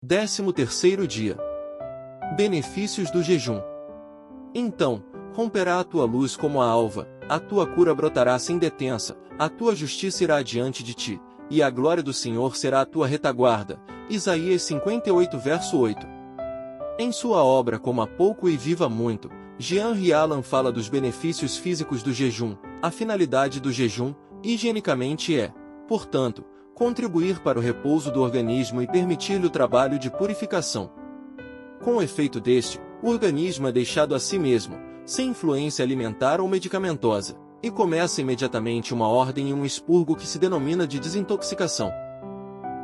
13º dia. Benefícios do jejum. Então, romperá a tua luz como a alva, a tua cura brotará sem detença, a tua justiça irá adiante de ti, e a glória do Senhor será a tua retaguarda. Isaías 58 verso 8. Em sua obra Coma Pouco e Viva Muito, Jean Rialan fala dos benefícios físicos do jejum. A finalidade do jejum, higienicamente portanto, contribuir para o repouso do organismo e permitir-lhe o trabalho de purificação. Com o efeito deste, o organismo é deixado a si mesmo, sem influência alimentar ou medicamentosa, e começa imediatamente uma ordem e um expurgo que se denomina de desintoxicação.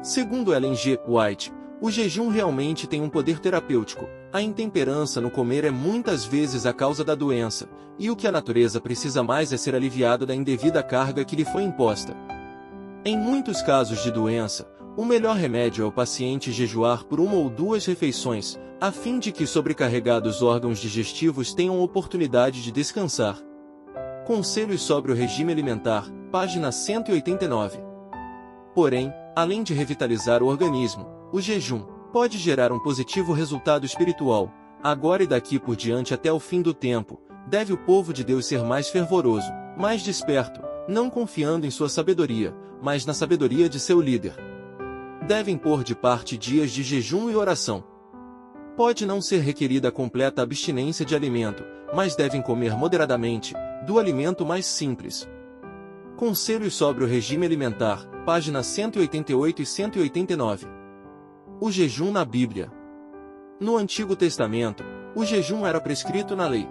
Segundo Ellen G. White, o jejum realmente tem um poder terapêutico. A intemperança no comer é muitas vezes a causa da doença, e o que a natureza precisa mais é ser aliviada da indevida carga que lhe foi imposta. Em muitos casos de doença, o melhor remédio é o paciente jejuar por 1 ou 2 refeições, a fim de que sobrecarregados órgãos digestivos tenham oportunidade de descansar. Conselhos sobre o regime alimentar, página 189. Porém, além de revitalizar o organismo, o jejum pode gerar um positivo resultado espiritual. Agora e daqui por diante até o fim do tempo, deve o povo de Deus ser mais fervoroso, mais desperto, não confiando em sua sabedoria, mas na sabedoria de seu líder. Devem pôr de parte dias de jejum e oração. Pode não ser requerida completa abstinência de alimento, mas devem comer moderadamente, do alimento mais simples. Conselhos sobre o regime alimentar, páginas 188 e 189. O jejum na Bíblia. No Antigo Testamento, o jejum era prescrito na lei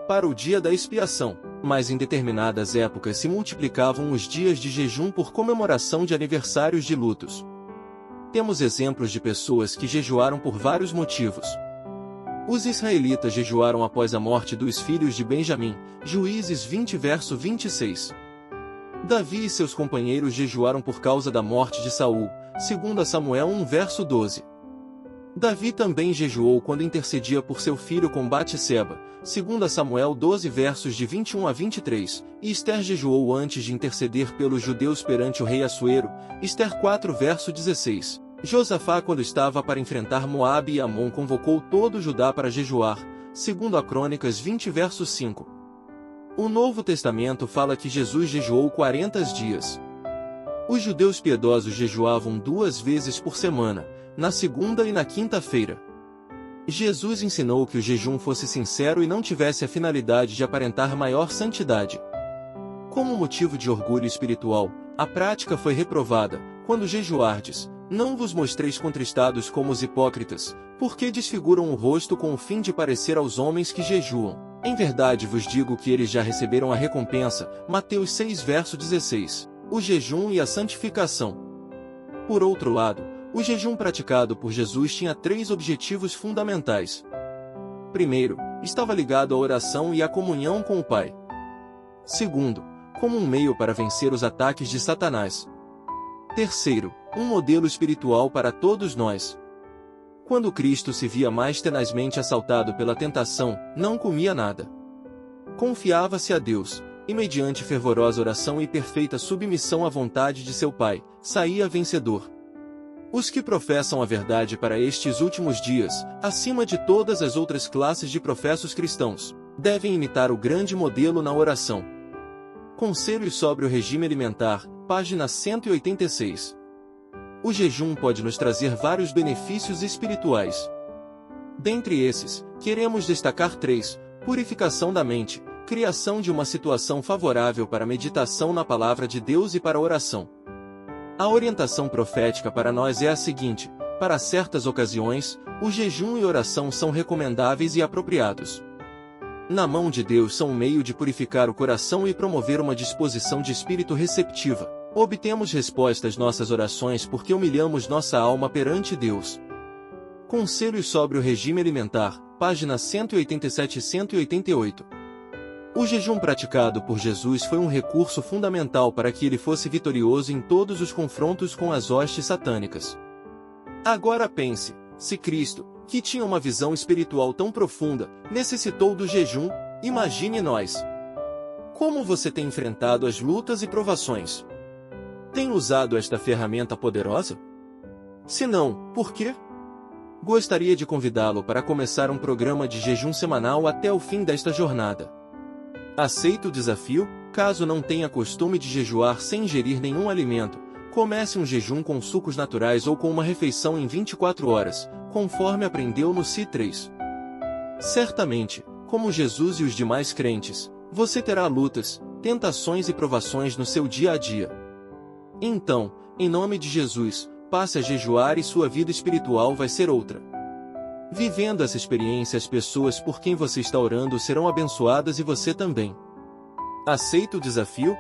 para o dia da expiação, mas em determinadas épocas se multiplicavam os dias de jejum por comemoração de aniversários de lutos. Temos exemplos de pessoas que jejuaram por vários motivos. Os israelitas jejuaram após a morte dos filhos de Benjamim, Juízes 20 verso 26. Davi e seus companheiros jejuaram por causa da morte de Saul, 2 Samuel 1 verso 12. Davi também jejuou quando intercedia por seu filho com Batseba, 2 Samuel 12 versos de 21 a 23, e Ester jejuou antes de interceder pelos judeus perante o rei Assuero, Ester 4 verso 16. Josafá, quando estava para enfrentar Moabe e Amon, convocou todo Judá para jejuar, segundo a Crônicas 20 verso 5. O Novo Testamento fala que Jesus jejuou 40 dias. Os judeus piedosos jejuavam 2 vezes por semana, na segunda e na quinta-feira. Jesus ensinou que o jejum fosse sincero e não tivesse a finalidade de aparentar maior santidade. Como motivo de orgulho espiritual, a prática foi reprovada. Quando jejuardes, não vos mostreis contristados como os hipócritas, porque desfiguram o rosto com o fim de parecer aos homens que jejuam. Em verdade vos digo que eles já receberam a recompensa. Mateus 6 verso 16. O jejum e a santificação. Por outro lado, o jejum praticado por Jesus tinha 3 objetivos fundamentais. Primeiro, estava ligado à oração e à comunhão com o Pai. Segundo, como um meio para vencer os ataques de Satanás. Terceiro, um modelo espiritual para todos nós. Quando Cristo se via mais tenazmente assaltado pela tentação, não comia nada. Confiava-se a Deus, e mediante fervorosa oração e perfeita submissão à vontade de seu Pai, saía vencedor. Os que professam a verdade para estes últimos dias, acima de todas as outras classes de professos cristãos, devem imitar o grande modelo na oração. Conselhos sobre o regime alimentar, página 186. O jejum pode nos trazer vários benefícios espirituais. Dentre esses, queremos destacar 3: purificação da mente, criação de uma situação favorável para a meditação na palavra de Deus e para a oração. A orientação profética para nós é a seguinte: para certas ocasiões, o jejum e oração são recomendáveis e apropriados. Na mão de Deus são um meio de purificar o coração e promover uma disposição de espírito receptiva. Obtemos resposta às nossas orações porque humilhamos nossa alma perante Deus. Conselhos sobre o regime alimentar, páginas 187 e 188. O jejum praticado por Jesus foi um recurso fundamental para que ele fosse vitorioso em todos os confrontos com as hostes satânicas. Agora pense, se Cristo, que tinha uma visão espiritual tão profunda, necessitou do jejum, imagine nós. Como você tem enfrentado as lutas e provações? Tem usado esta ferramenta poderosa? Se não, por quê? Gostaria de convidá-lo para começar um programa de jejum semanal até o fim desta jornada. Aceita o desafio? Caso não tenha costume de jejuar sem ingerir nenhum alimento, comece um jejum com sucos naturais ou com uma refeição em 24 horas, conforme aprendeu no C3. Certamente, como Jesus e os demais crentes, você terá lutas, tentações e provações no seu dia a dia. Então, em nome de Jesus, passe a jejuar e sua vida espiritual vai ser outra. Vivendo essa experiência, as pessoas por quem você está orando serão abençoadas e você também. Aceita o desafio?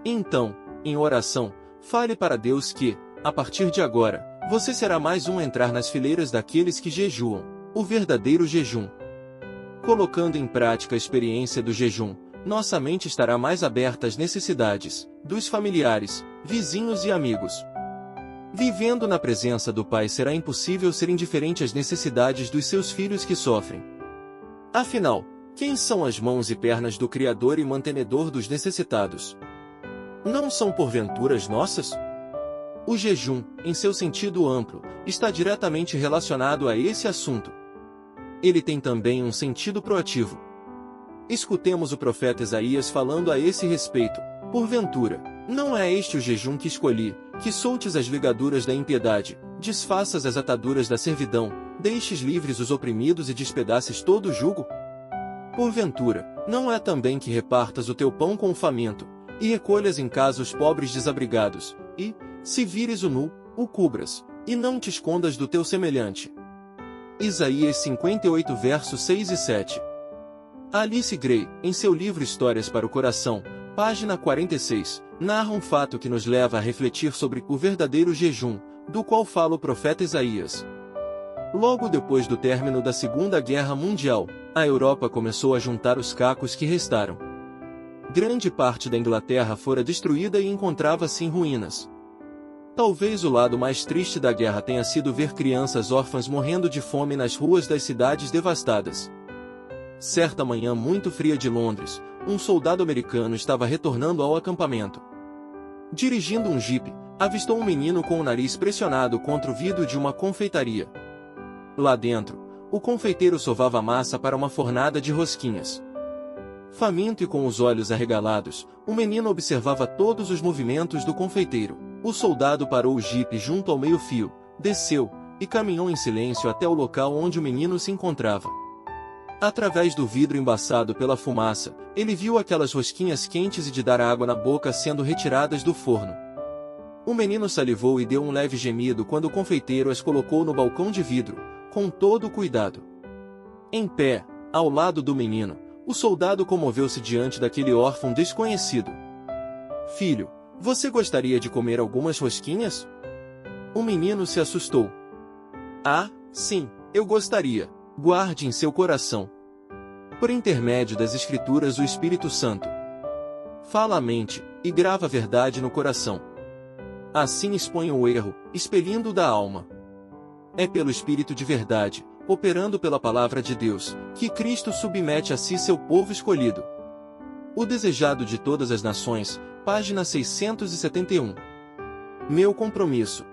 Então, em oração, fale para Deus que, a partir de agora, você será mais um a entrar nas fileiras daqueles que jejuam, o verdadeiro jejum. Colocando em prática a experiência do jejum, nossa mente estará mais aberta às necessidades dos familiares, vizinhos e amigos. Vivendo na presença do Pai será impossível ser indiferente às necessidades dos seus filhos que sofrem. Afinal, quem são as mãos e pernas do Criador e mantenedor dos necessitados? Não são porventura as nossas? O jejum, em seu sentido amplo, está diretamente relacionado a esse assunto. Ele tem também um sentido proativo. Escutemos o profeta Isaías falando a esse respeito. Porventura, não é este o jejum que escolhi, que soltes as ligaduras da impiedade, desfaças as ataduras da servidão, deixes livres os oprimidos e despedaces todo o jugo? Porventura, não é também que repartas o teu pão com o faminto, e recolhas em casa os pobres desabrigados, e, se vires o nu, o cubras, e não te escondas do teu semelhante? Isaías 58 versos 6 e 7. Alice Gray, em seu livro Histórias para o Coração, página 46, narra um fato que nos leva a refletir sobre o verdadeiro jejum, do qual fala o profeta Isaías. Logo depois do término da Segunda Guerra Mundial, a Europa começou a juntar os cacos que restaram. Grande parte da Inglaterra fora destruída e encontrava-se em ruínas. Talvez o lado mais triste da guerra tenha sido ver crianças órfãs morrendo de fome nas ruas das cidades devastadas. Certa manhã muito fria de Londres, um soldado americano estava retornando ao acampamento. Dirigindo um jipe, avistou um menino com o nariz pressionado contra o vidro de uma confeitaria. Lá dentro, o confeiteiro sovava massa para uma fornada de rosquinhas. Faminto e com os olhos arregalados, o menino observava todos os movimentos do confeiteiro. O soldado parou o jipe junto ao meio-fio, desceu, e caminhou em silêncio até o local onde o menino se encontrava. Através do vidro embaçado pela fumaça, ele viu aquelas rosquinhas quentes e de dar água na boca sendo retiradas do forno. O menino salivou e deu um leve gemido quando o confeiteiro as colocou no balcão de vidro, com todo o cuidado. Em pé, ao lado do menino, o soldado comoveu-se diante daquele órfão desconhecido. Filho, você gostaria de comer algumas rosquinhas? O menino se assustou. Ah, sim, eu gostaria. Guarde em seu coração. Por intermédio das Escrituras, o Espírito Santo fala à mente e grava a verdade no coração. Assim expõe o erro, expelindo-o da alma. É pelo Espírito de verdade, operando pela palavra de Deus, que Cristo submete a si seu povo escolhido. O desejado de todas as nações, página 671. Meu compromisso: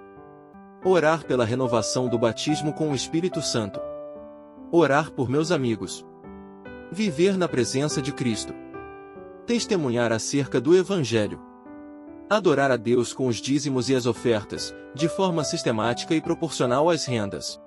orar pela renovação do batismo com o Espírito Santo. Orar por meus amigos. Viver na presença de Cristo. Testemunhar acerca do Evangelho. Adorar a Deus com os dízimos e as ofertas, de forma sistemática e proporcional às rendas.